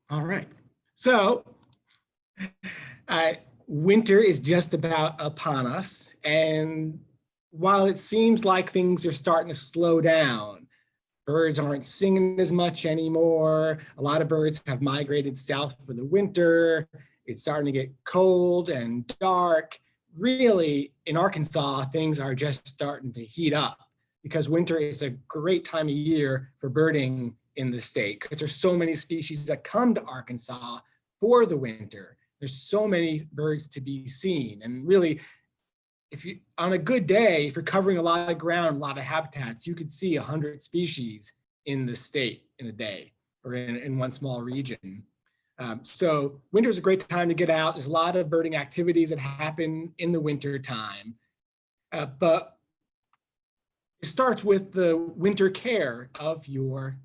All right. So uh, winter is just about upon us. And while it seems like things are starting to slow down, birds aren't singing as much anymore. A lot of birds have migrated south for the winter. It's starting to get cold and dark. Really, in Arkansas, things are just starting to heat up because winter is a great time of year for birding in the state because there's so many species that come to Arkansas for the winter. There's so many birds to be seen. And really, if you on a good day, if you're covering a lot of ground, a lot of habitats, you could see 100 species in the state in a day or in one small region. So winter is a great time to get out. There's a lot of birding activities that happen in the winter time, but it starts with the winter care of your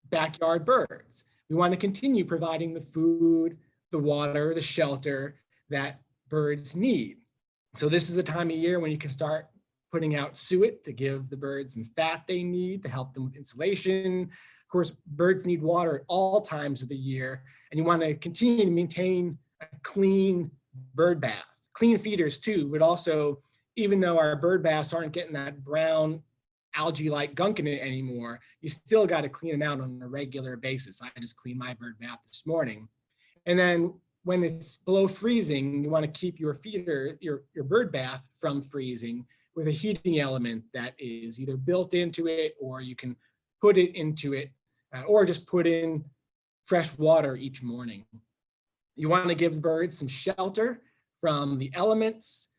backyard birds. We want to continue providing the food, the water, the shelter that birds need. So this is the time of year when you can start putting out suet to give the birds some fat they need to help them with insulation. Of course, birds need water at all times of the year, and you want to continue to maintain a clean bird bath. Clean feeders too, but also, even though our bird baths aren't getting that brown algae-like gunk in it anymore, you still got to clean them out on a regular basis. I just cleaned my bird bath this morning. And then when it's below freezing, you want to keep your feeder, your bird bath from freezing with a heating element that is either built into it or you can put it into it or just put in fresh water each morning. You want to give the birds some shelter from the elements.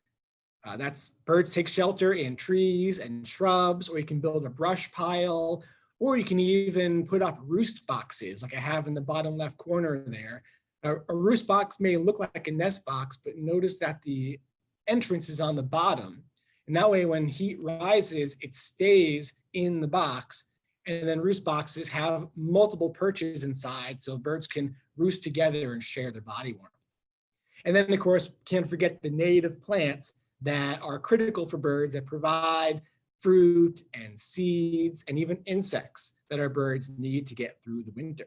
That's birds take shelter in trees and shrubs, or you can build a brush pile, or you can even put up roost boxes like I have in the bottom left corner there. A roost box may look like a nest box, but notice that the entrance is on the bottom. And that way, when heat rises, it stays in the box. And then roost boxes have multiple perches inside, so birds can roost together and share their body warmth. And then, of course, can't forget the native plants that are critical for birds that provide fruit and seeds and even insects that our birds need to get through the winter.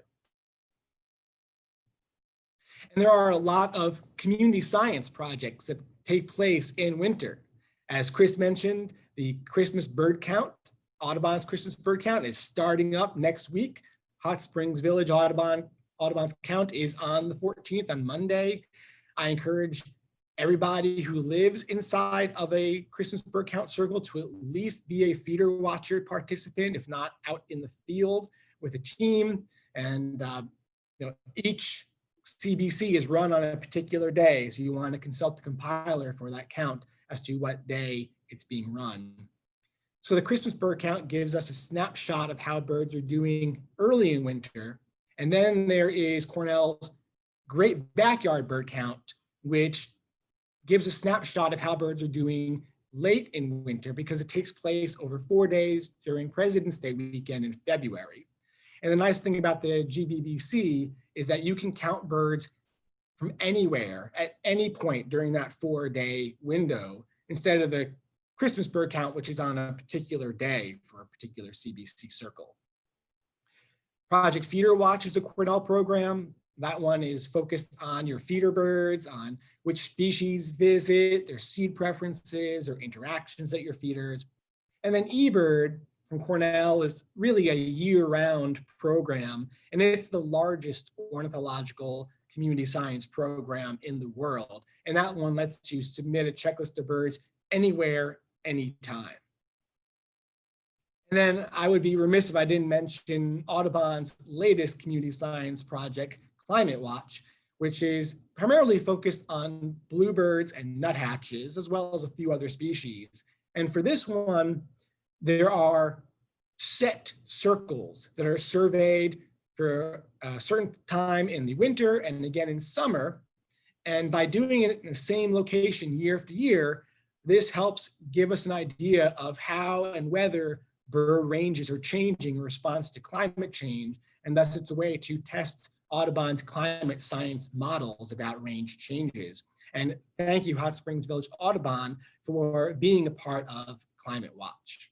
And there are a lot of community science projects that take place in winter. As Chris mentioned, the Christmas bird count, Audubon's Christmas bird count is starting up next week. Hot Springs Village Audubon's count is on the 14th on Monday. I encourage everybody who lives inside of a Christmas bird count circle to at least be a feeder watcher participant, if not out in the field with a team. And each CBC is run on a particular day, so you want to consult the compiler for that count as to what day it's being run. So the Christmas bird count gives us a snapshot of how birds are doing early in winter. And then there is Cornell's Great Backyard Bird Count, which gives a snapshot of how birds are doing late in winter because it takes place over 4 days during President's Day weekend in February. And the nice thing about the GBBC is that you can count birds from anywhere at any point during that 4-day window instead of the Christmas bird count, which is on a particular day for a particular CBC circle. Project Feeder Watch is a Cornell program. That one is focused on your feeder birds, on which species visit, their seed preferences or interactions at your feeders. And then eBird from Cornell is really a year-round program, and it's the largest ornithological community science program in the world. And that one lets you submit a checklist of birds anywhere, anytime. And then I would be remiss if I didn't mention Audubon's latest community science project, Climate Watch, which is primarily focused on bluebirds and nuthatches, as well as a few other species. And for this one, there are set circles that are surveyed for a certain time in the winter and again in summer. And by doing it in the same location year after year, this helps give us an idea of how and whether bird ranges are changing in response to climate change. And thus it's a way to test Audubon's climate science models about range changes. And thank you, Hot Springs Village Audubon, for being a part of Climate Watch.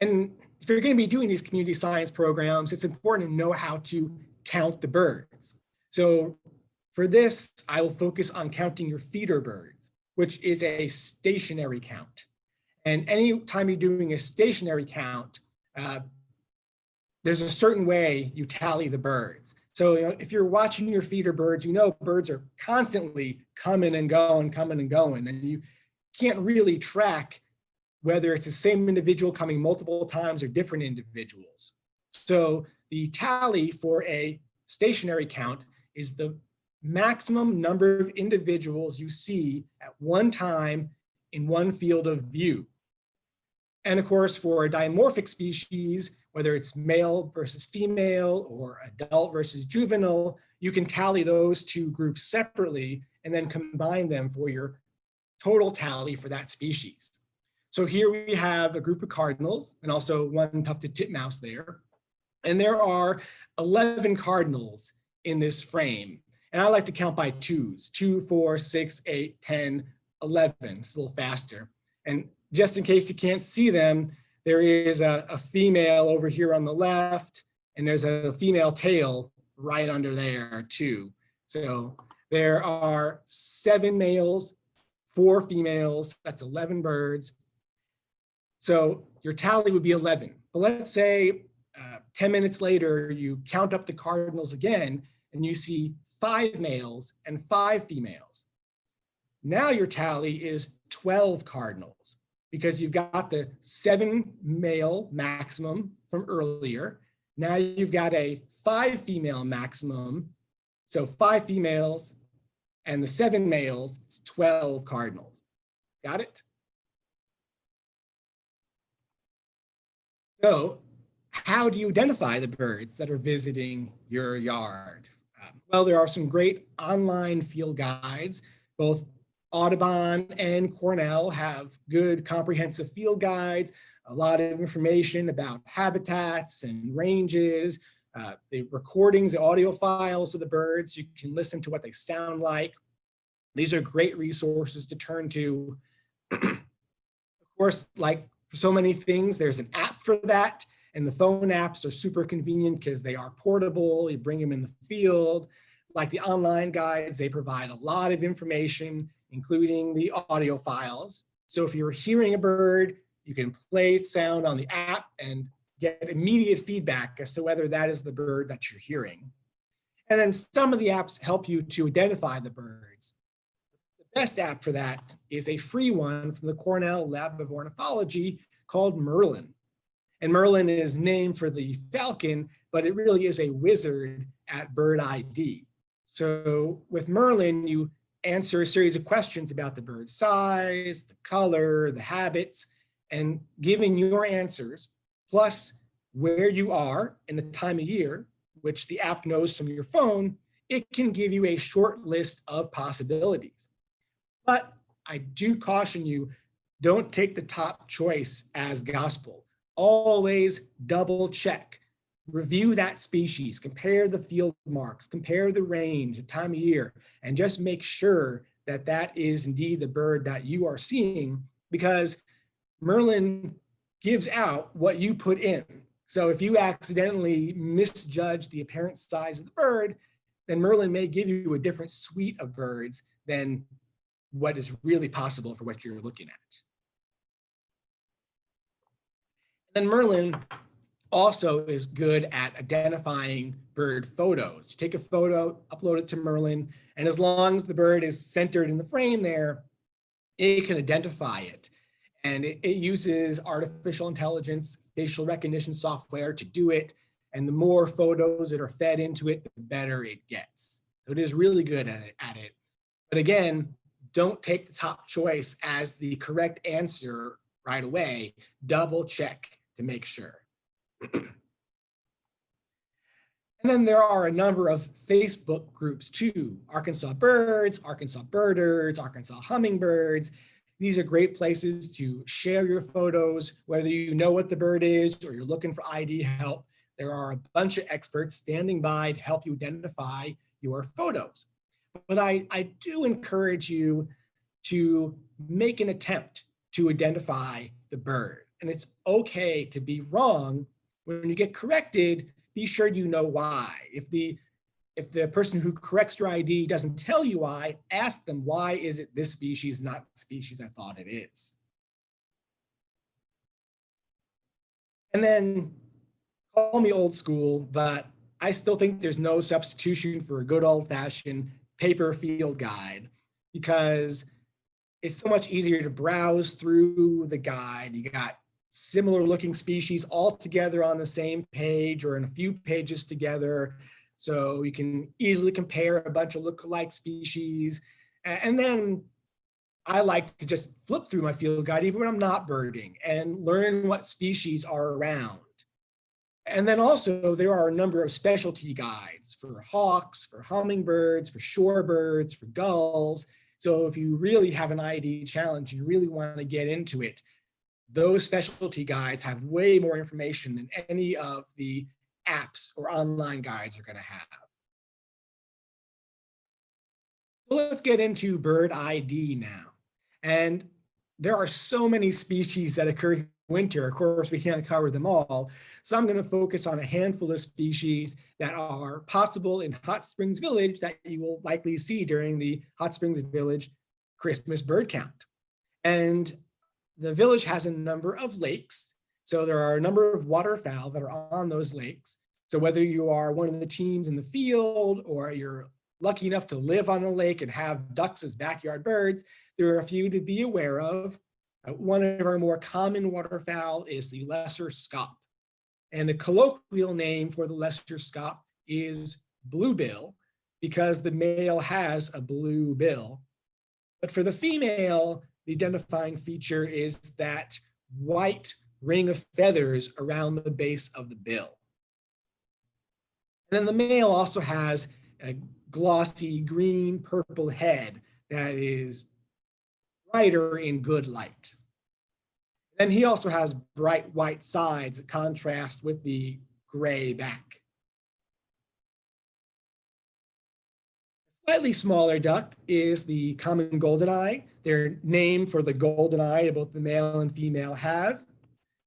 And if you're going to be doing these community science programs, it's important to know how to count the birds. So for this, I will focus on counting your feeder birds, which is a stationary count. And anytime you're doing a stationary count, there's a certain way you tally the birds. So if you're watching your feeder birds, birds are constantly coming and going, and you can't really track whether it's the same individual coming multiple times or different individuals. So the tally for a stationary count is the maximum number of individuals you see at one time in one field of view. And of course, for a dimorphic species, whether it's male versus female or adult versus juvenile, you can tally those two groups separately and then combine them for your total tally for that species. So here we have a group of cardinals and also one tufted titmouse there. And there are 11 cardinals in this frame. And I like to count by twos, 2, 4, 6, 8, 10, 11. It's a little faster. And just in case you can't see them, there is a female over here on the left, and there's a female tail right under there too. So there are 7 males, 4 females, that's 11 birds. So your tally would be 11. But let's say 10 minutes later, you count up the cardinals again, and you see 5 males and 5 females. Now your tally is 12 cardinals because you've got the 7 male maximum from earlier. Now you've got a 5 female maximum. So 5 females and the 7 males, it's 12 cardinals. Got it? So how do you identify the birds that are visiting your yard? Well, there are some great online field guides. Both Audubon and Cornell have good comprehensive field guides, a lot of information about habitats and ranges, the recordings, the audio files of the birds. You can listen to what they sound like. These are great resources to turn to. Of course, like for so many things, there's an app for that. And the phone apps are super convenient because they are portable. You bring them in the field. Like the online guides, they provide a lot of information, including the audio files. So if you're hearing a bird, you can play its sound on the app and get immediate feedback as to whether that is the bird that you're hearing. And then some of the apps help you to identify the birds. The best app for that is a free one from the Cornell Lab of Ornithology called Merlin. And Merlin is named for the falcon, but it really is a wizard at bird ID. So with Merlin, you answer a series of questions about the bird's size, the color, the habits, and giving your answers, plus where you are in the time of year, which the app knows from your phone, it can give you a short list of possibilities. But I do caution you, don't take the top choice as gospel. Always double check, review that species, compare the field marks, compare the range, the time of year, and just make sure that that is indeed the bird that you are seeing, because Merlin gives out what you put in. So if you accidentally misjudge the apparent size of the bird, then Merlin may give you a different suite of birds than what is really possible for what you're looking at. And Merlin also is good at identifying bird photos. You take a photo, upload it to Merlin, and as long as the bird is centered in the frame there, it can identify it. And it uses artificial intelligence, facial recognition software to do it. And the more photos that are fed into it, the better it gets. So it is really good at it. But again, don't take the top choice as the correct answer right away. Double check to make sure. And then there are a number of Facebook groups too. Arkansas Birds, Arkansas Birders, Arkansas Hummingbirds. These are great places to share your photos, whether you know what the bird is or you're looking for ID help. There are a bunch of experts standing by to help you identify your photos. But I do encourage you to make an attempt to identify the bird. and it's okay to be wrong. When you get corrected, be sure you know why. If the person who corrects your ID doesn't tell you why, ask them, why is it this species, not the species I thought it is? And then, call me old school, but I still think there's no substitution for a good old-fashioned paper field guide, because it's so much easier to browse through the guide. You got similar looking species all together on the same page or in a few pages together. So you can easily compare a bunch of look-alike species. And then I like to just flip through my field guide even when I'm not birding and learn what species are around. And then also there are a number of specialty guides for hawks, for hummingbirds, for shorebirds, for gulls. So if you really have an ID challenge, you really want to get into it, those specialty guides have way more information than any of the apps or online guides are going to have. So let's get into bird ID now. And there are so many species that occur in winter. Of course, we can't cover them all. So I'm going to focus on a handful of species that are possible in Hot Springs Village that you will likely see during the Hot Springs Village Christmas bird count. And the village has a number of lakes. So there are a number of waterfowl that are on those lakes. So whether you are one of the teams in the field or you're lucky enough to live on a lake and have ducks as backyard birds, there are a few to be aware of. One of our more common waterfowl is the lesser scaup. And the colloquial name for the lesser scaup is bluebill, because the male has a blue bill. But for the female, the identifying feature is that white ring of feathers around the base of the bill. And then the male also has a glossy green purple head that is brighter in good light. And he also has bright white sides that contrast with the gray back. A slightly smaller duck is the common goldeneye. They're named for the golden eye both the male and female have.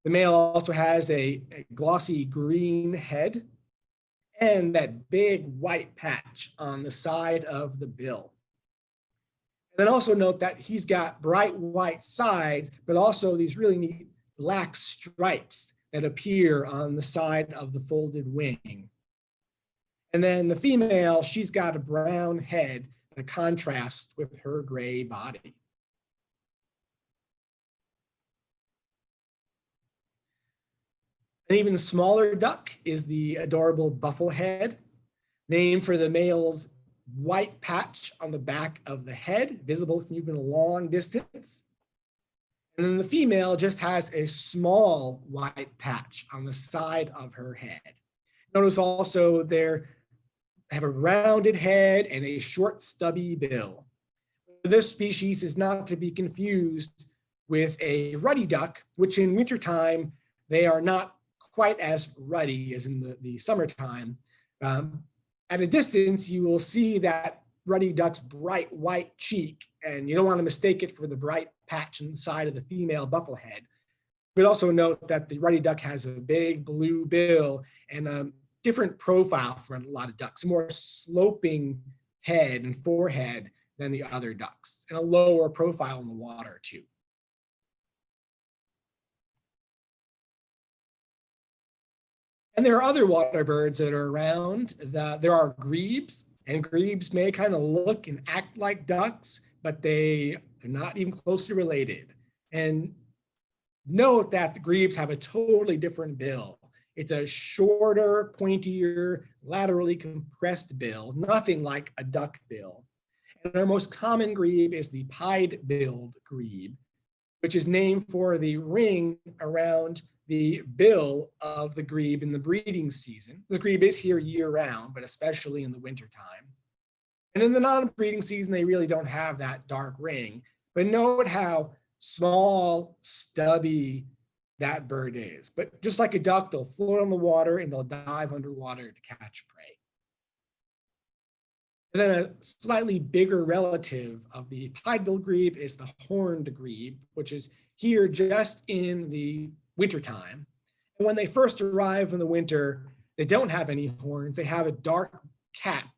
The male also has a glossy green head and that big white patch on the side of the bill. And then also note that he's got bright white sides, but also these really neat black stripes that appear on the side of the folded wing. And then the female, she's got a brown head that contrasts with her gray body. An even smaller duck is the adorable bufflehead, named for the male's white patch on the back of the head, visible from even a long distance. And then the female just has a small white patch on the side of her head. Notice also they have a rounded head and a short stubby bill. This species is not to be confused with a ruddy duck, which in wintertime, they are not quite as ruddy as in the summertime. At a distance, you will see that ruddy duck's bright white cheek, and you don't want to mistake it for the bright patch on the side of the female bufflehead. But also note that the ruddy duck has a big blue bill and a different profile from a lot of ducks, a more sloping head and forehead than the other ducks, and a lower profile in the water too. And there are other water birds that are around. There are grebes, and grebes may kind of look and act like ducks, but they're not even closely related. And note that the grebes have a totally different bill. It's a shorter, pointier, laterally compressed bill, nothing like a duck bill. And our most common grebe is the pied-billed grebe, which is named for the ring around the bill of the grebe in the breeding season. The grebe is here year-round, but especially in the wintertime. And in the non-breeding season, they really don't have that dark ring. But note how small, stubby that bird is. But just like a duck, they'll float on the water and they'll dive underwater to catch prey. And then a slightly bigger relative of the pied-billed grebe is the horned grebe, which is here just in the wintertime. And when they first arrive in the winter, they don't have any horns. They have a dark cap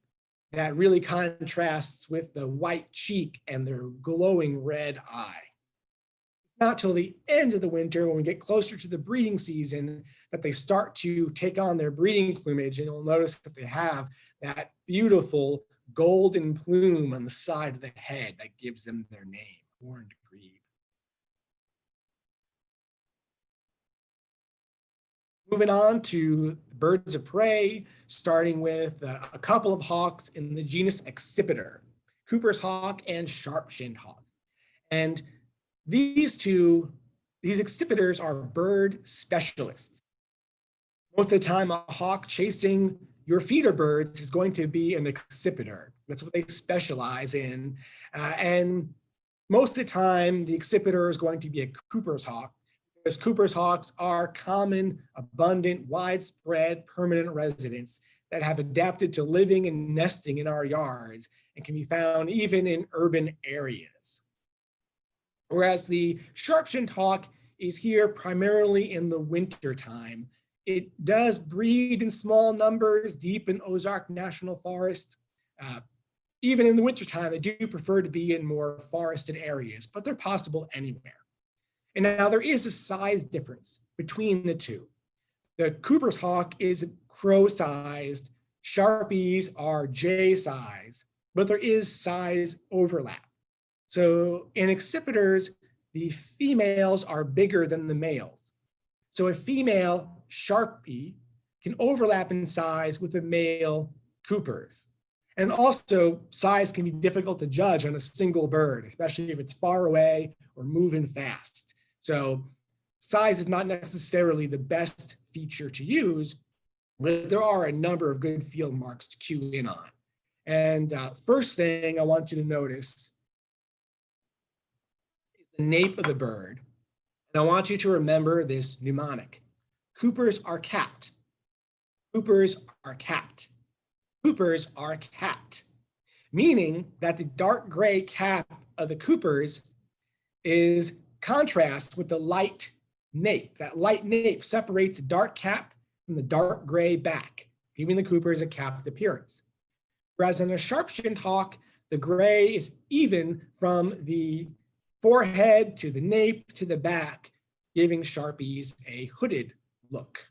that really contrasts with the white cheek and their glowing red eye. It's not till the end of the winter, when we get closer to the breeding season, that they start to take on their breeding plumage, and you'll notice that they have that beautiful golden plume on the side of the head that gives them their name, horned grebe. Moving on to birds of prey, starting with a couple of hawks in the genus Accipiter, Cooper's hawk and sharp-shinned hawk. And these accipiters are bird specialists. Most of the time, a hawk chasing your feeder birds is going to be an accipiter. That's what they specialize in. And most of the time, the accipiter is going to be a Cooper's hawk, because Cooper's hawks are common, abundant, widespread, permanent residents that have adapted to living and nesting in our yards and can be found even in urban areas. Whereas the sharp-shinned hawk is here primarily in the wintertime. It does breed in small numbers deep in Ozark National Forest. Even in the wintertime, they do prefer to be in more forested areas, but they're possible anywhere. And now there is a size difference between the two. The Cooper's hawk is crow-sized, Sharpies are Jay-size, but there is size overlap. So in accipiters, the females are bigger than the males. So a female Sharpie can overlap in size with a male Cooper's. And also, size can be difficult to judge on a single bird, especially if it's far away or moving fast. So size is not necessarily the best feature to use, but there are a number of good field marks to cue in on. And first thing I want you to notice is the nape of the bird. And I want you to remember this mnemonic. Coopers are capped. Coopers are capped. Coopers are capped, meaning that the dark gray cap of the Coopers is contrast with the light nape. That light nape separates the dark cap from the dark gray back, giving the Coopers a capped appearance. Whereas in a sharp-shinned hawk, the gray is even from the forehead to the nape to the back, giving Sharpies a hooded look.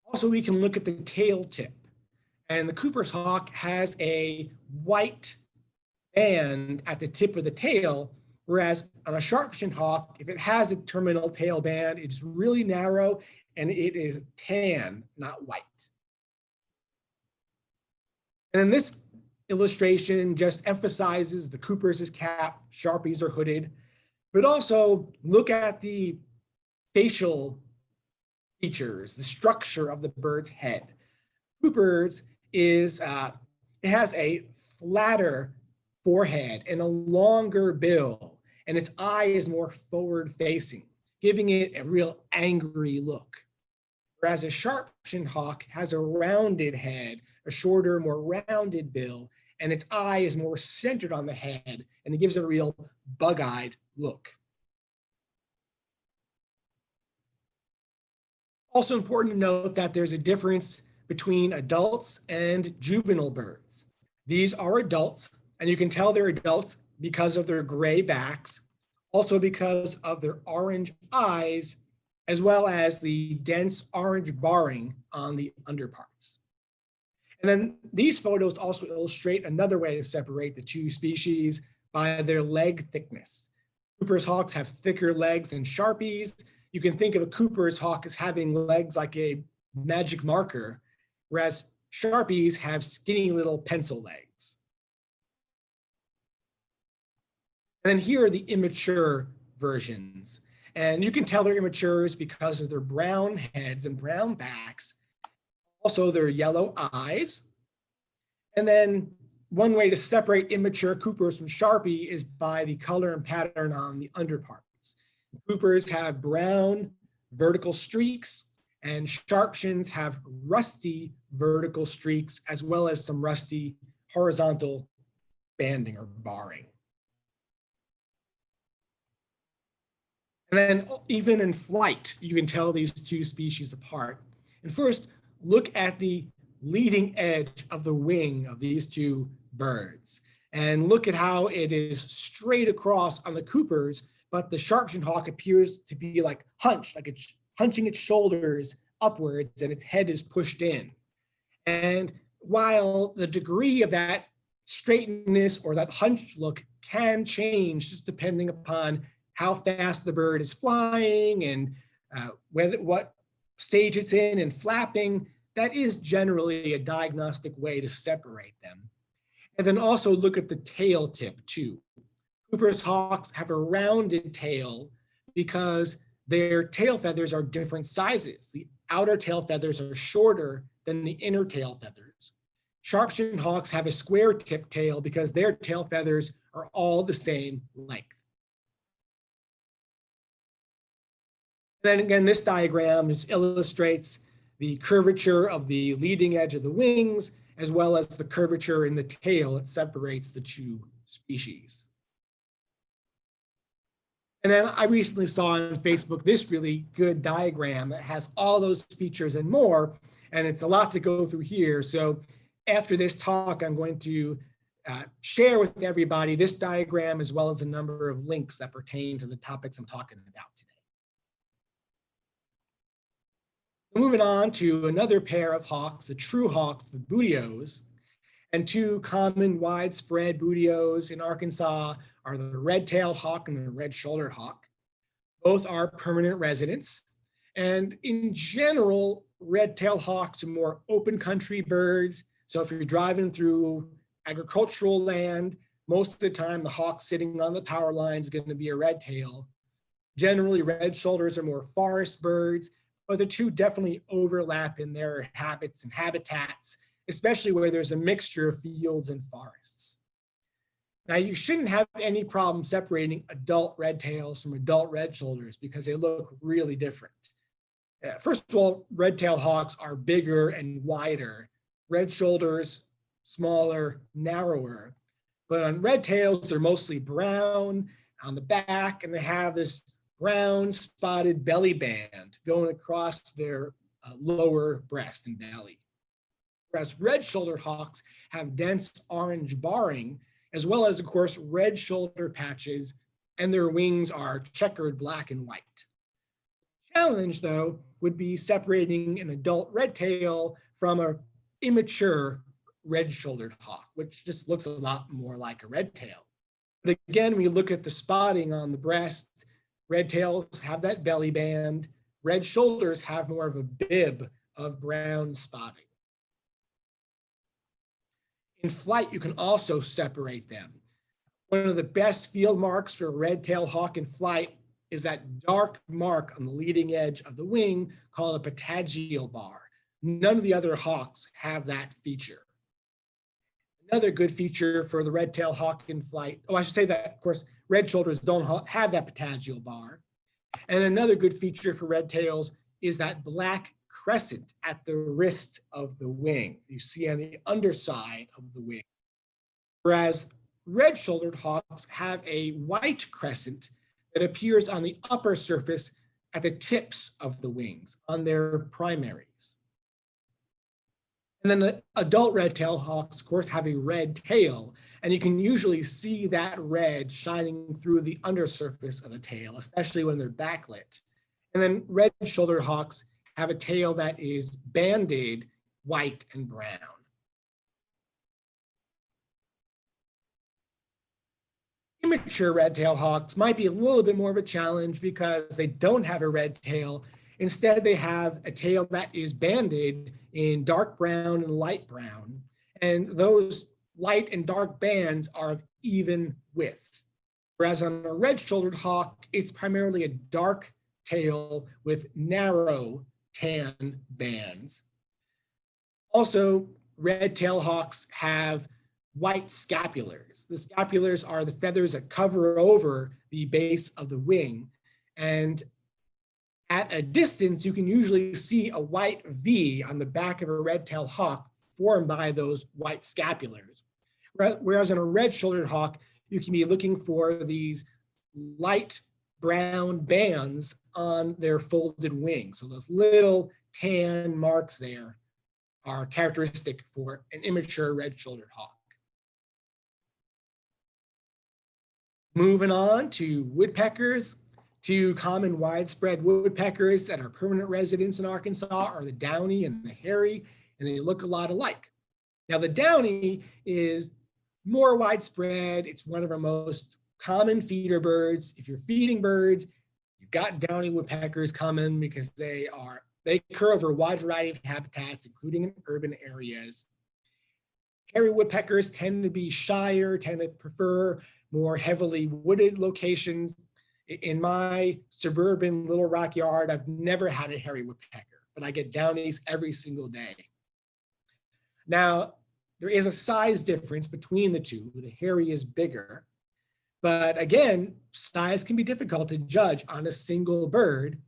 Also, we can look at the tail tip, and the Cooper's hawk has a white band at the tip of the tail, whereas on a sharp-shinned hawk, if it has a terminal tail band, it's really narrow and it is tan, not white. And then this illustration just emphasizes the Cooper's is capped, Sharpies are hooded, but also look at the facial features, the structure of the bird's head. Cooper's is, it has a flatter forehead and a longer bill, and its eye is more forward facing, giving it a real angry look. Whereas a sharp-shinned hawk has a rounded head, a shorter, more rounded bill, and its eye is more centered on the head, and it gives it a real bug-eyed look. Also important to note that there's a difference between adults and juvenile birds. These are adults, and you can tell they're adults because of their gray backs, also because of their orange eyes, as well as the dense orange barring on the underparts. And then these photos also illustrate another way to separate the two species by their leg thickness. Cooper's hawks have thicker legs than Sharpies. You can think of a Cooper's hawk as having legs like a magic marker, whereas Sharpies have skinny little pencil legs. And then here are the immature versions. And you can tell they're immatures because of their brown heads and brown backs, also their yellow eyes. And then one way to separate immature Coopers from Sharpie is by the color and pattern on the underparts. Coopers have brown vertical streaks, and Sharpshins have rusty vertical streaks, as well as some rusty horizontal banding or barring. And then even in flight, you can tell these two species apart. And first, look at the leading edge of the wing of these two birds. And look at how it is straight across on the Coopers, but the sharp-shinned hawk appears to be like hunched, like it's hunching its shoulders upwards and its head is pushed in. And while the degree of that straightness or that hunched look can change just depending upon how fast the bird is flying and what stage it's in and flapping, that is generally a diagnostic way to separate them. And then also look at the tail tip too. Cooper's hawks have a rounded tail because their tail feathers are different sizes. The outer tail feathers are shorter than the inner tail feathers. Sharp-shinned hawks have a square tip tail because their tail feathers are all the same length. Then again, this diagram just illustrates the curvature of the leading edge of the wings, as well as the curvature in the tail that separates the two species. And then I recently saw on Facebook this really good diagram that has all those features and more, and it's a lot to go through here. So after this talk, I'm going to share with everybody this diagram as well as a number of links that pertain to the topics I'm talking about today. Moving on to another pair of hawks, the true hawks, the Buteos, and two common widespread Buteos in Arkansas are the red-tailed hawk and the red-shouldered hawk. Both are permanent residents. And in general, red-tailed hawks are more open country birds. So if you're driving through agricultural land, most of the time the hawk sitting on the power line is going to be a red-tail. Generally, red-shoulders are more forest birds, but the two definitely overlap in their habits and habitats, especially where there's a mixture of fields and forests. Now, you shouldn't have any problem separating adult red tails from adult red shoulders because they look really different. First of all, red-tailed hawks are bigger and wider. Red shoulders, smaller, narrower. But on red tails, they're mostly brown on the back, and they have this brown spotted belly band going across their lower breast and belly. Whereas red-shouldered hawks have dense orange barring, as well as, of course, red shoulder patches, and their wings are checkered black and white. The challenge, though, would be separating an adult red tail from an immature red-shouldered hawk, which just looks a lot more like a red tail. But again, when you look at the spotting on the breast, red tails have that belly band. Red shoulders have more of a bib of brown spotting. In flight, you can also separate them. One of the best field marks for a red-tailed hawk in flight is that dark mark on the leading edge of the wing called a patagial bar. None of the other hawks have that feature. Another good feature for the red-tailed hawk in flight, I should say that, of course, red shoulders don't have that patagial bar. And another good feature for red tails is that black crescent at the wrist of the wing. You see on the underside of the wing. Whereas red-shouldered hawks have a white crescent that appears on the upper surface at the tips of the wings, on their primaries. And then the adult red-tailed hawks, of course, have a red tail, and you can usually see that red shining through the undersurface of the tail, especially when they're backlit. And then red-shouldered hawks have a tail that is banded white and brown. Immature red-tailed hawks might be a little bit more of a challenge because they don't have a red tail. Instead, they have a tail that is banded in dark brown and light brown. And those light and dark bands are of even width. Whereas on a red-shouldered hawk, it's primarily a dark tail with narrow tan bands. Also, red-tailed hawks have white scapulars. The scapulars are the feathers that cover over the base of the wing. And at a distance, you can usually see a white V on the back of a red-tailed hawk formed by those white scapulars. Whereas on a red-shouldered hawk, you can be looking for these light brown bands on their folded wings. So those little tan marks there are characteristic for an immature red-shouldered hawk. Moving on to woodpeckers. Two common widespread woodpeckers that are permanent residents in Arkansas are the downy and the hairy, and they look a lot alike. Now the downy is more widespread. It's one of our most common feeder birds. If you're feeding birds, you've got downy woodpeckers coming because they occur over a wide variety of habitats, including in urban areas. Hairy woodpeckers tend to be shyer, tend to prefer more heavily wooded locations. In my suburban Little Rock yard, I've never had a hairy woodpecker, but I get downies every single day. Now, there is a size difference between the two. The hairy is bigger, but again, size can be difficult to judge on a single bird,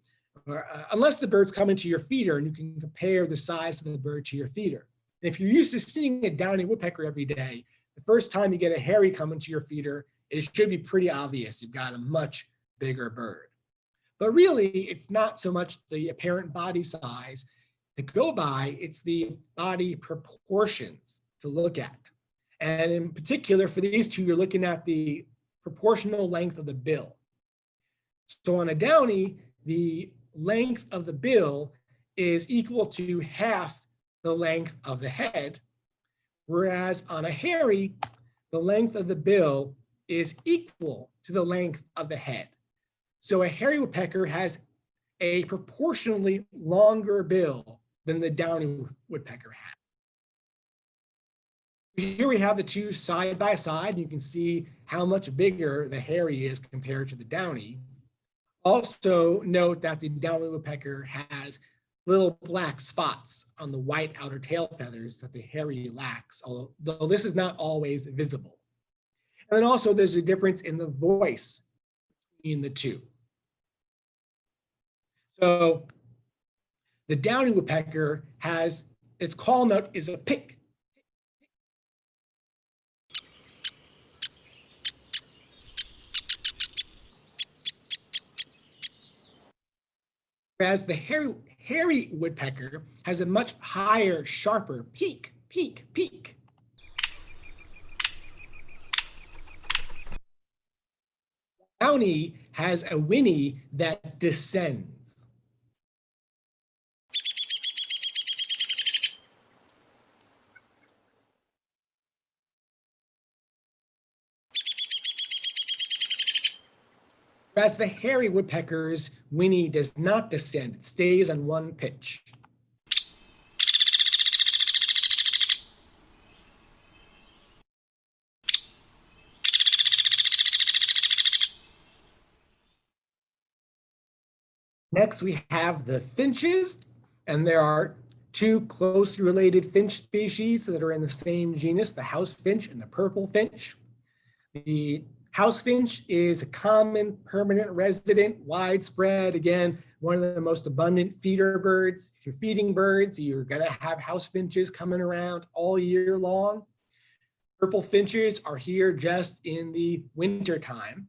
unless the bird's come into your feeder and you can compare the size of the bird to your feeder. And if you're used to seeing a downy woodpecker every day, the first time you get a hairy come into your feeder, it should be pretty obvious you've got a much bigger bird. But really, it's not so much the apparent body size to go by, it's the body proportions to look at. And in particular, for these two, you're looking at the proportional length of the bill. So on a downy, the length of the bill is equal to half the length of the head, whereas on a hairy, the length of the bill is equal to the length of the head. So a hairy woodpecker has a proportionally longer bill than the downy woodpecker has. Here we have the two side by side. You can see how much bigger the hairy is compared to the downy. Also note that the downy woodpecker has little black spots on the white outer tail feathers that the hairy lacks, although this is not always visible. And then also there's a difference in the voice between the two. So the downy woodpecker has, its call note is a pick. Whereas the hairy woodpecker has a much higher, sharper peak, peak, peak. Downy has a whinny that descends. Whereas the hairy woodpecker's whinny does not descend, it stays on one pitch. Next, we have the finches, and there are two closely related finch species that are in the same genus, the house finch and the purple finch. The house finch is a common permanent resident, widespread, again, one of the most abundant feeder birds. If you're feeding birds, you're gonna have house finches coming around all year long. Purple finches are here just in the winter time.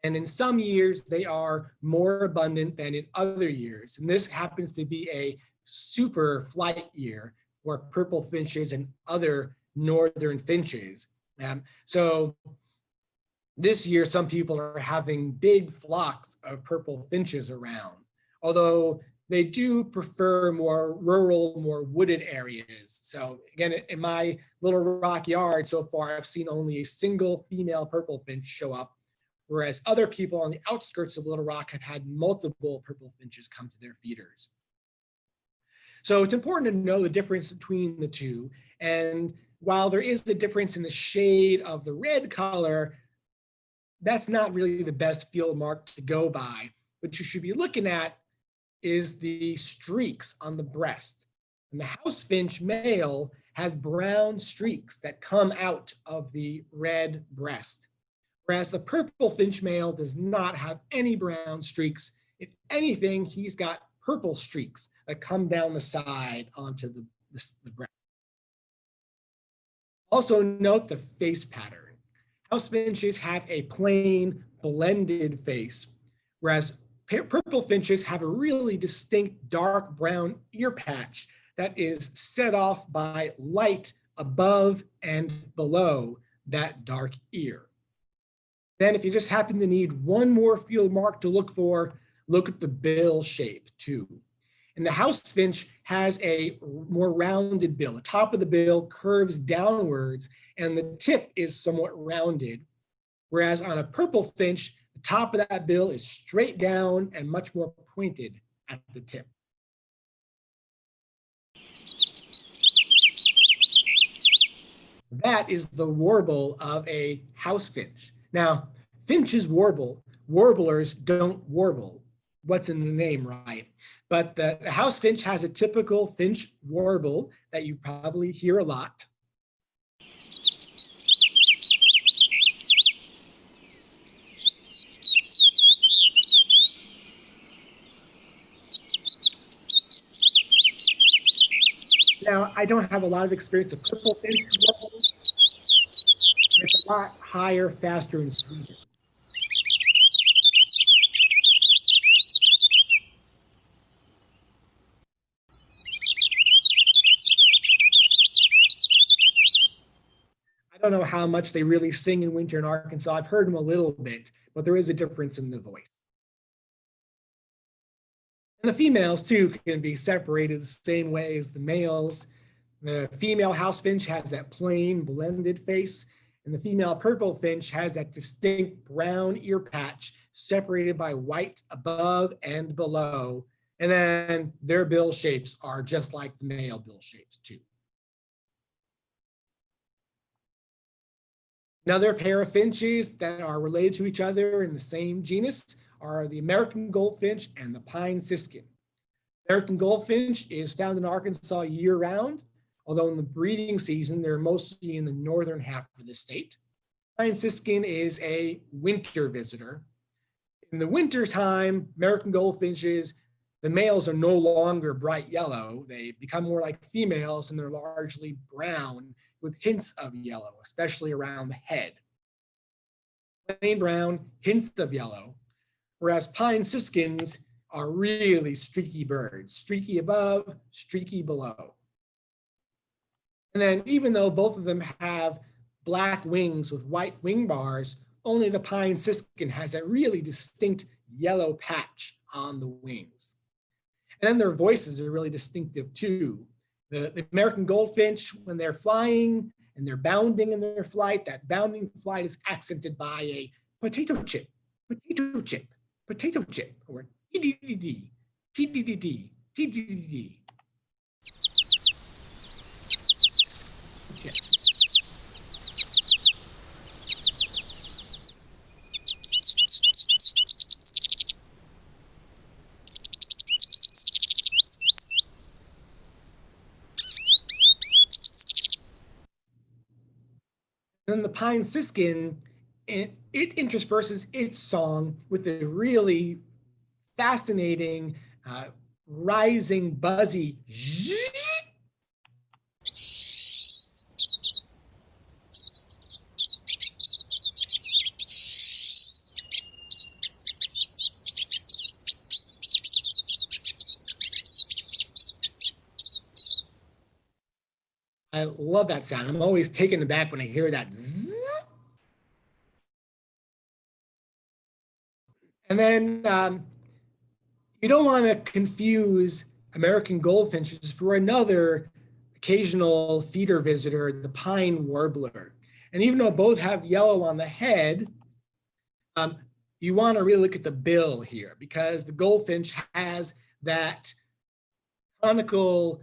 And in some years, they are more abundant than in other years. And this happens to be a super flight year for purple finches and other northern finches. So this year, some people are having big flocks of purple finches around, although they do prefer more rural, more wooded areas. So again, in my Little Rock yard so far, I've seen only a single female purple finch show up, whereas other people on the outskirts of Little Rock have had multiple purple finches come to their feeders. So it's important to know the difference between the two. And while there is a difference in the shade of the red color, that's not really the best field mark to go by. What you should be looking at is the streaks on the breast. And the house finch male has brown streaks that come out of the red breast, whereas the purple finch male does not have any brown streaks. If anything, he's got purple streaks that come down the side onto the breast. Also note the face pattern. House finches have a plain blended face, whereas purple finches have a really distinct dark brown ear patch that is set off by light above and below that dark ear. Then if you just happen to need one more field mark to look for, look at the bill shape too. And the house finch has a more rounded bill. The top of the bill curves downwards and the tip is somewhat rounded. Whereas on a purple finch, the top of that bill is straight down and much more pointed at the tip. That is the warble of a house finch. Now, finches warble. Warblers don't warble. What's in the name, right? But the house finch has a typical finch warble that you probably hear a lot. Now, I don't have a lot of experience of purple finch warble. It's a lot higher, faster, and sweeter. I don't know how much they really sing in winter in Arkansas. I've heard them a little bit, but there is a difference in the voice. And the females too can be separated the same way as the males. The female house finch has that plain blended face, and the female purple finch has that distinct brown ear patch separated by white above and below. And then their bill shapes are just like the male bill shapes too. Another pair of finches that are related to each other in the same genus are the American goldfinch and the pine siskin. American goldfinch is found in Arkansas year-round, although in the breeding season, they're mostly in the northern half of the state. Pine siskin is a winter visitor. In the winter time, American goldfinches, the males are no longer bright yellow. They become more like females and they're largely brown with hints of yellow, especially around the head. Plain brown, hints of yellow, whereas pine siskins are really streaky birds, streaky above, streaky below. And then even though both of them have black wings with white wing bars, only the pine siskin has a really distinct yellow patch on the wings. And then their voices are really distinctive too. The American goldfinch, when they're flying and they're bounding in their flight, that bounding flight is accented by a potato chip, potato chip, potato chip, or TDDD, TDDD, TDDD. Then the pine siskin, it intersperses its song with a really fascinating, rising, buzzy zzz. I love that sound. I'm always taken aback when I hear that zzz. And then you don't want to confuse American goldfinches for another occasional feeder visitor, the pine warbler. And even though both have yellow on the head, you want to really look at the bill here because the goldfinch has that conical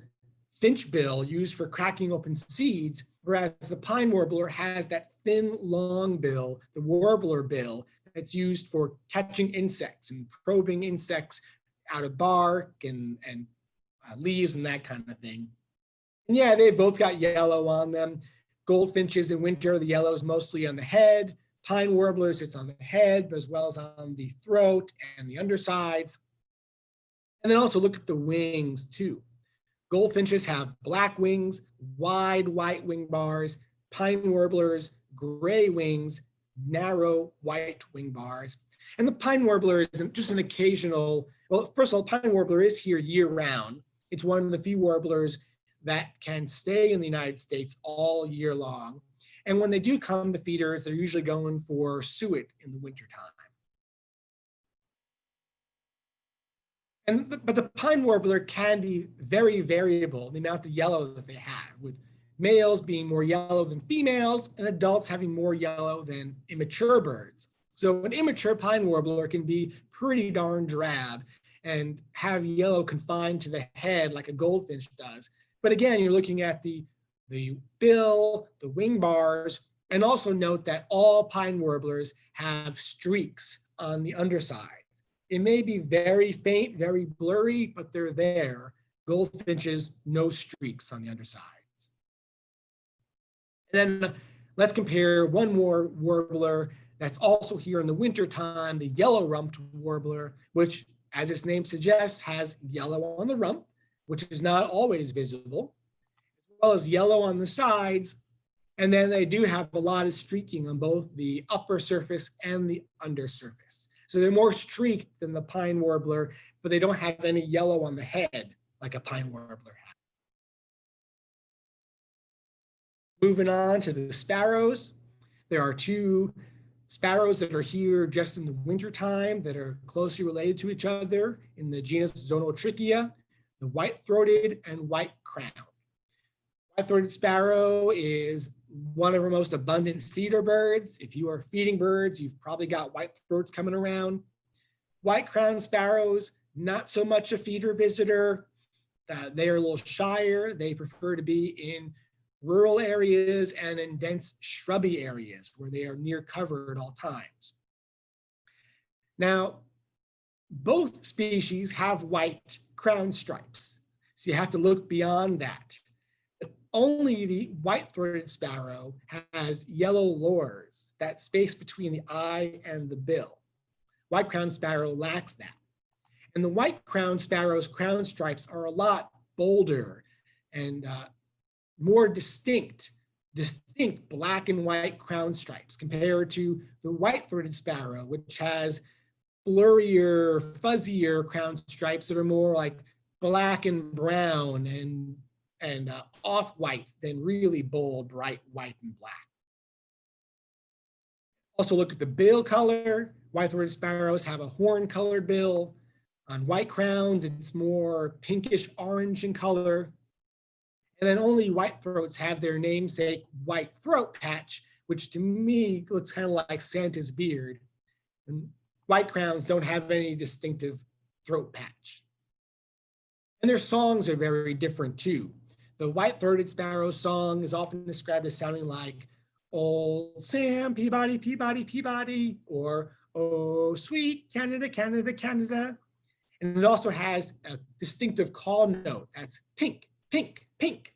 finch bill used for cracking open seeds, whereas the pine warbler has that thin, long bill, the warbler bill, that's used for catching insects and probing insects out of bark and leaves and that kind of thing. And yeah, they both got yellow on them. Goldfinches in winter, the yellow is mostly on the head. Pine warblers, it's on the head, but as well as on the throat and the undersides. And then also look at the wings too. Goldfinches have black wings, wide white wing bars. Pine warblers, gray wings, narrow white wing bars. And the pine warbler isn't just an occasional, well, first of all, pine warbler is here year round. It's one of the few warblers that can stay in the United States all year long. And when they do come to feeders, they're usually going for suet in the wintertime. But the pine warbler can be very variable in the amount of yellow that they have, with males being more yellow than females and adults having more yellow than immature birds. So an immature pine warbler can be pretty darn drab and have yellow confined to the head like a goldfinch does. But again, you're looking at the bill, the wing bars, and also note that all pine warblers have streaks on the underside. It may be very faint, very blurry, but they're there. Goldfinches, no streaks on the undersides. And then let's compare one more warbler that's also here in the wintertime, the yellow-rumped warbler, which, as its name suggests, has yellow on the rump, which is not always visible, as well as yellow on the sides. And then they do have a lot of streaking on both the upper surface and the undersurface. So they're more streaked than the pine warbler, but they don't have any yellow on the head like a pine warbler has. Moving on to the sparrows. There are two sparrows that are here just in the wintertime that are closely related to each other in the genus Zonotrichia, the white-throated and white-crowned. White-throated sparrow is one of our most abundant feeder birds. If you are feeding birds, you've probably got white throats coming around. White-crowned sparrows, not so much a feeder visitor. They are a little shyer. They prefer to be in rural areas and in dense shrubby areas where they are near cover at all times. Now, both species have white crown stripes, so you have to look beyond that. Only the white-throated sparrow has yellow lores, that space between the eye and the bill. White-crowned sparrow lacks that. And the white-crowned sparrow's crown stripes are a lot bolder and more distinct black and white crown stripes compared to the white-throated sparrow, which has blurrier, fuzzier crown stripes that are more like black and brown and off-white than really bold, bright white and black. Also look at the bill color. White-throated sparrows have a horn-colored bill. On white crowns, it's more pinkish orange in color. And then only white throats have their namesake white throat patch, which to me looks kind of like Santa's beard. And white crowns don't have any distinctive throat patch. And their songs are very different too. The white-throated sparrow song is often described as sounding like "Old Sam Peabody, Peabody, Peabody," or "Oh, sweet Canada, Canada, Canada." And it also has a distinctive call note that's pink, pink, pink.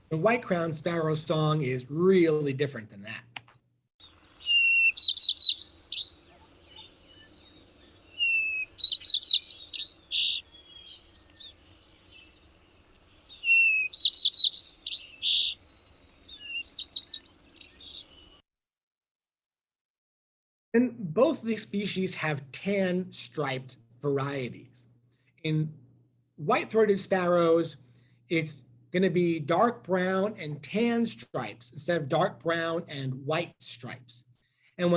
The white-crowned sparrow song is really different than that. And both of these species have tan-striped varieties. In white-throated sparrows, it's going to be dark brown and tan stripes instead of dark brown and white stripes. And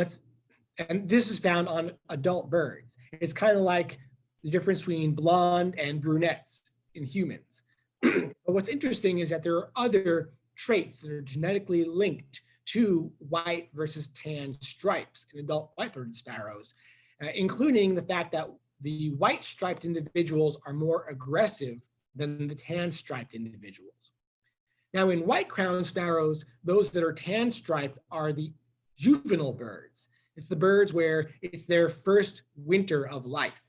this is found on adult birds. It's kind of like the difference between blonde and brunettes in humans. But what's interesting is that there are other traits that are genetically linked to white versus tan stripes in adult white-throated sparrows, including the fact that the white-striped individuals are more aggressive than the tan-striped individuals. Now in white-crowned sparrows, those that are tan-striped are the juvenile birds. It's the birds where it's their first winter of life.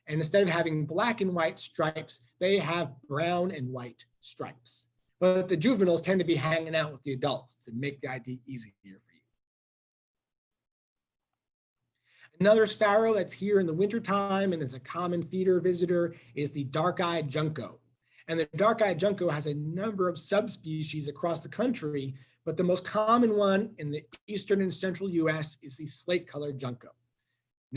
And instead of having black and white stripes, they have brown and white stripes. But the juveniles tend to be hanging out with the adults to make the ID easier for you. Another sparrow that's here in the wintertime and is a common feeder visitor is the dark-eyed junco. And the dark-eyed junco has a number of subspecies across the country, but the most common one in the eastern and central US is the slate-colored junco.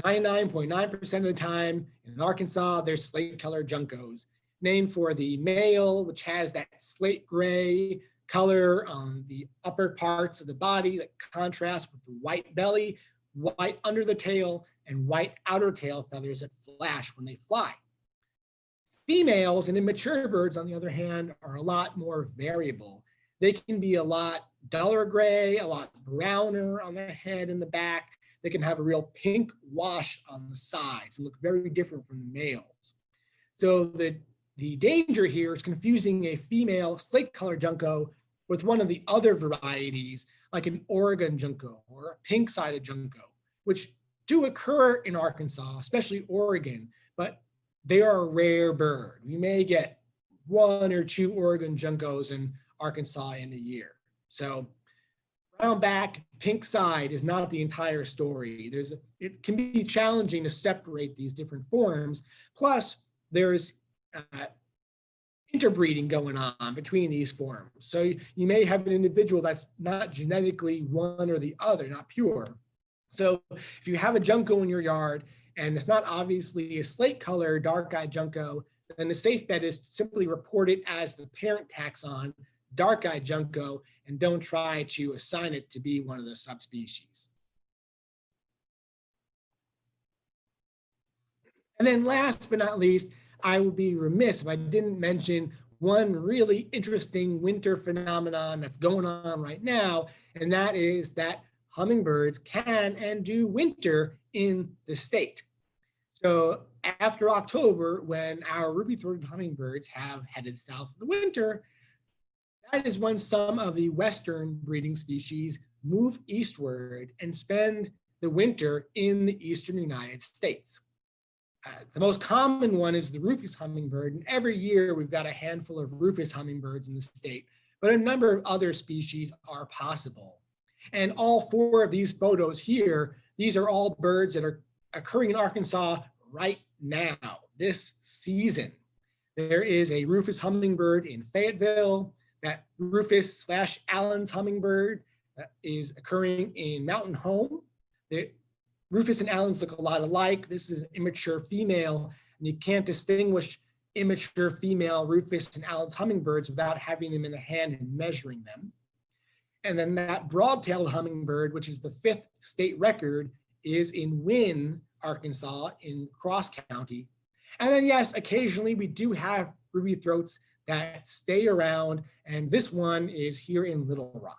99.9% of the time in Arkansas, there's slate-colored juncos, named for the male, which has that slate gray color on the upper parts of the body that contrasts with the white belly, white under the tail, and white outer tail feathers that flash when they fly. Females and immature birds, on the other hand, are a lot more variable. They can be a lot duller gray, a lot browner on the head and the back. They can have a real pink wash on the sides and look very different from the males. So the danger here is confusing a female slate-colored junco with one of the other varieties, like an Oregon junco or a pink-sided junco, which do occur in Arkansas, especially Oregon, but they are a rare bird. We may get 1 or 2 Oregon juncos in Arkansas in a year. So brown back, pink side is not the entire story. It can be challenging to separate these different forms. Plus, there's interbreeding going on between these forms. So you may have an individual that's not genetically one or the other, not pure. So if you have a junco in your yard and it's not obviously a slate color dark-eyed junco, then the safe bet is to simply report it as the parent taxon, dark-eyed junco, and don't try to assign it to be one of the subspecies. And then last but not least, I would be remiss if I didn't mention one really interesting winter phenomenon that's going on right now, and that is that hummingbirds can and do winter in the state. So after October, when our ruby-throated hummingbirds have headed south for the winter, that is when some of the western breeding species move eastward and spend the winter in the eastern United States. The most common one is the rufous hummingbird, and every year we've got a handful of rufous hummingbirds in the state, but a number of other species are possible. And all 4 of these photos here, these are all birds that are occurring in Arkansas right now, this season. There is a rufous hummingbird in Fayetteville. That rufous/Allen's hummingbird is occurring in Mountain Home. The Rufus and Allen's look a lot alike. This is an immature female, and you can't distinguish immature female Rufus and Allen's hummingbirds without having them in the hand and measuring them. And then that broad-tailed hummingbird, which is the 5th state record, is in Wynne, Arkansas, in Cross County. And then yes, occasionally we do have ruby throats that stay around, and this one is here in Little Rock.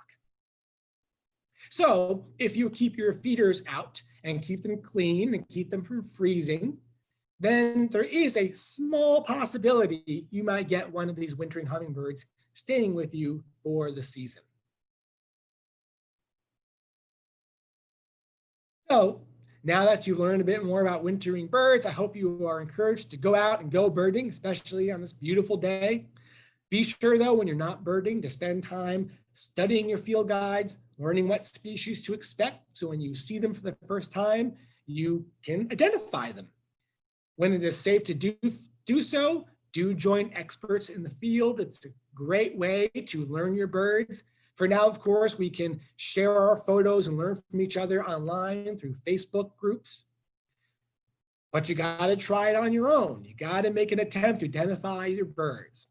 So if you keep your feeders out and keep them clean and keep them from freezing, then there is a small possibility you might get one of these wintering hummingbirds staying with you for the season. So now that you've learned a bit more about wintering birds, I hope you are encouraged to go out and go birding, especially on this beautiful day. Be sure though, when you're not birding, to spend time studying your field guides, learning what species to expect, so when you see them for the first time, you can identify them. When it is safe to do so, do join experts in the field. It's a great way to learn your birds. For now, of course, we can share our photos and learn from each other online through Facebook groups. But you gotta try it on your own. You gotta make an attempt to identify your birds.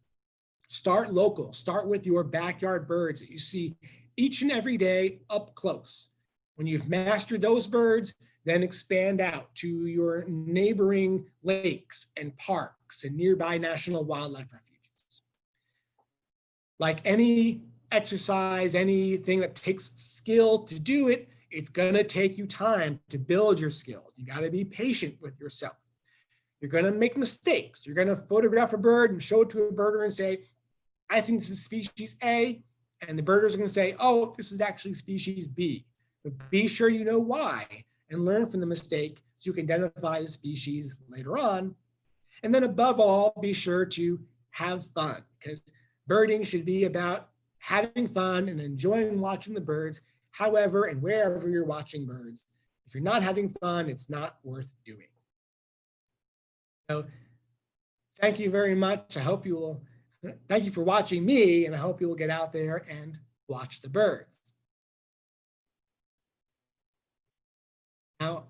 Start local, start with your backyard birds that you see each and every day up close. When you've mastered those birds, then expand out to your neighboring lakes and parks and nearby national wildlife refuges. Like any exercise, anything that takes skill to do it, it's gonna take you time to build your skills. You gotta be patient with yourself. You're gonna make mistakes. You're gonna photograph a bird and show it to a birder and say, I think this is species A, and the birders are gonna say, oh, this is actually species B. But be sure you know why and learn from the mistake so you can identify the species later on And then above all, be sure to have fun, because birding should be about having fun and enjoying watching the birds, however and wherever you're watching birds. If you're not having fun, it's not worth doing. So thank you very much. Thank you for watching me, and I hope you will get out there and watch the birds. Now,